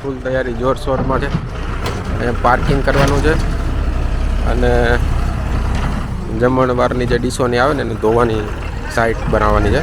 ફૂલ તૈયારી જોરશોરમાં છે. અહીંયા પાર્કિંગ કરવાનું છે અને જમણવારની જે ડીશોની આવે ને એને ધોવાની સાઇટ બનાવવાની છે.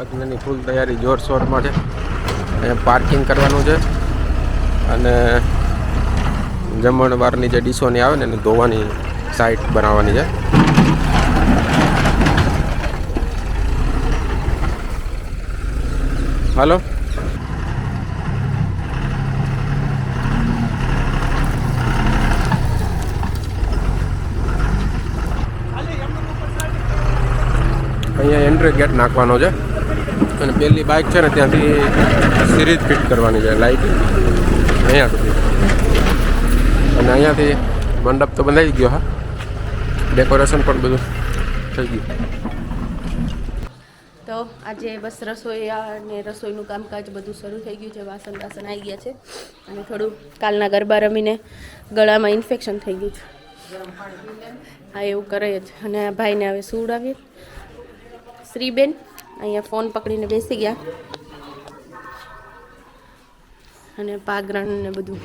લગ્નની ફૂલ તૈયારી જોરશોરમાં છે. અહીંયા પાર્કિંગ કરવાનું છે અને જમણવારની જે ડીશોની આવે ને એને ધોવાની સાઇટ બનાવવાની છે. હાલો અહીંયા એન્ટ્રી ગેટ નાખવાનો છે અને પહેલી બાઇક છે ને ત્યાંથી સિરીઝ ફિટ કરવાની છે લાઇટ અહીંયા સુધી. અને અહીંયાથી મંડપ તો બંધાઈ ગયો. હા, ડેકોરેશન પણ બધું થઈ ગયું. તો આજે બસ રસોઈ અને રસોઈનું કામકાજ બધું શરૂ થઈ ગયું છે. વાસણ આવી ગયા છે અને થોડું કાલના ગરબા રમીને ગળામાં ઇન્ફેક્શન થઈ ગયું છે. હા, એવું કરે જ. અને આ ભાઈને હવે સુવડાવીએ. શ્રીબેન અહીંયા ફોન પકડીને બેસી ગયા અને પાગરણ ને બધું.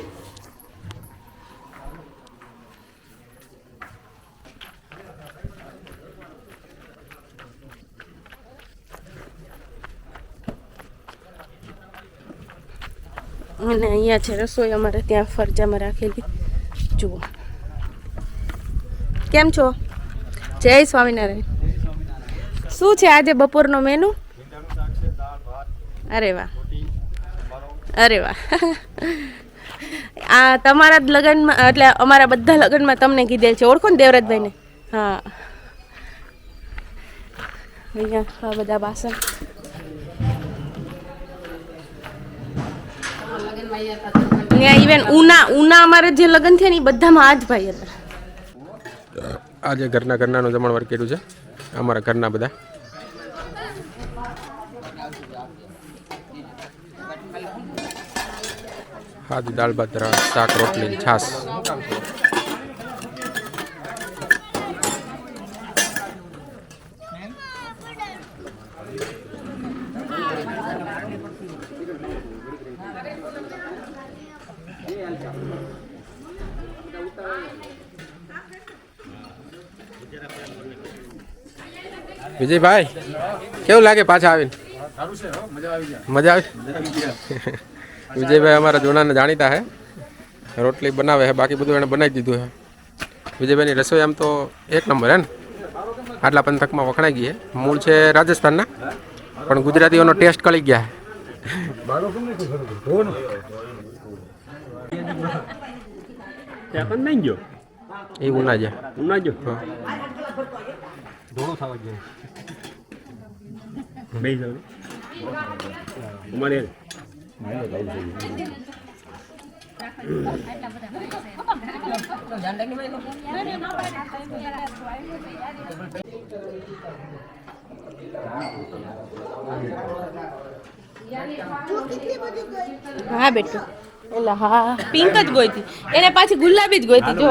અને અહીંયા છે રસોઈ અમારે ત્યાં ફરજામાં રાખેલી. જુઓ કેમ છો? જય સ્વામિનારાયણ. શું છે આજે બપોરનો મેનુ? અરે વાહ, અરે વાહ. આ તમારા જ લગ્નમાં, એટલે અમારા બધા લગ્નમાં તમને કીધેલ છે. ઓળખો ને દેવરાજભાઈને? હા. અહીંયા આ બધા વાસણ. ત્યાં ઇવેન ઉના અમારે જે લગ્ન છે ને એ બધામાં આ જ ભાઈ હતા. આજે ઘરનાનું જમણવાર કર્યું છે અમારા ઘરના બધા. હાજી દાળ ભાત શાક રોટલી છાશ. વિજયભાઈ કેવું લાગે પાછા આવીને? મજા આવી. વિજયભાઈ અમારા જૂનાને જાણીતા હે, રોટલી બનાવે છે, બાકી બધું એને બનાવી દીધું છે. વિજયભાઈની રસોઈ આમ તો એક નંબર હે ને, આટલા પંથકમાં વખણાઈ ગઈ છે. મૂળ છે રાજસ્થાનના, પણ ગુજરાતીઓનો ટેસ્ટ કળી ગયા. એ ઉના છે. હા બેટું, એટલે હા પિંક જ ગોઈતી, એને પાછી ગુલાબી જ ગોઈતી. જો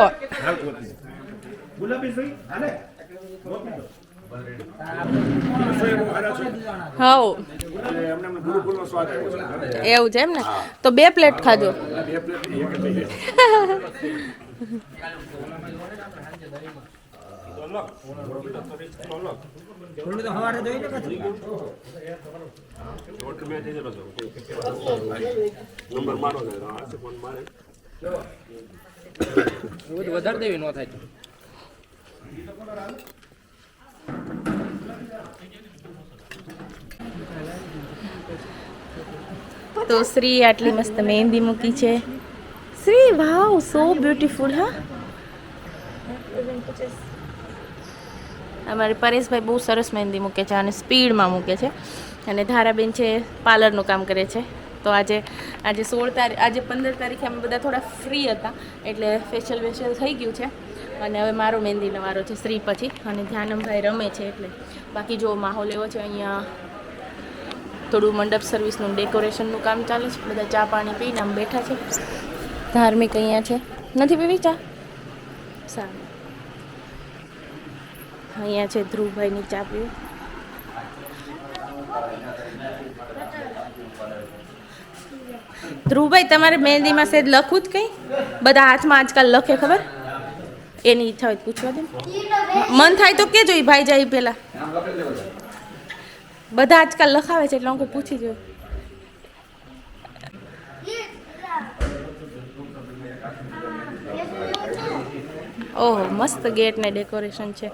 હા એવું છે એમ ને, તો 2 પ્લેટ ખાજો. વધારે દેવી ન થાય. તો શ્રી આટલી મસ્ત મહેંદી મૂકી છે. શ્રી વાવ, સો બ્યુટીફુલ. હા, અમારે પરેશભાઈ બહુ સરસ મહેંદી મૂકે છે અને સ્પીડમાં મૂકે છે. અને ધારાબેન છે પાર્લરનું કામ કરે છે. તો આજે 16 તારીખ, આજે 15 તારીખે અમે બધા થોડા ફ્રી હતા, એટલે ફેશિયલ થઈ ગયું છે. અને હવે મારો મહેંદીનો વારો છે શ્રી પછી, અને ધ્યાનમભાઈ રમે છે. એટલે બાકી જો માહોલ એવો છે, અહીંયા થોડું મંડપ સર્વિસનું ડેકોરેશનનું કામ ચાલે છે. બધા ચા પાણી પીને આમ બેઠા છે. ધાર્મિક અહીંયા છે. નથી પીવી ચા? સારું. અહીંયા છે ધ્રુવભાઈની ચા પીવી. ધ્રુવભાઈ, તમારે મહેંદીમાં સેજ લખવું જ કંઈ? બધા હાથમાં આજકાલ લખે, ખબર? એની ઈચ્છા હોય પૂછવા દે. મન થાય તો કેજો, એ ભાઈ જાય પેલા. બધા આજકાલ લખાવે છે એટલે હું પૂછી જોઉં. ઓહો, મસ્ત ગેટ ને ડેકોરેશન છે.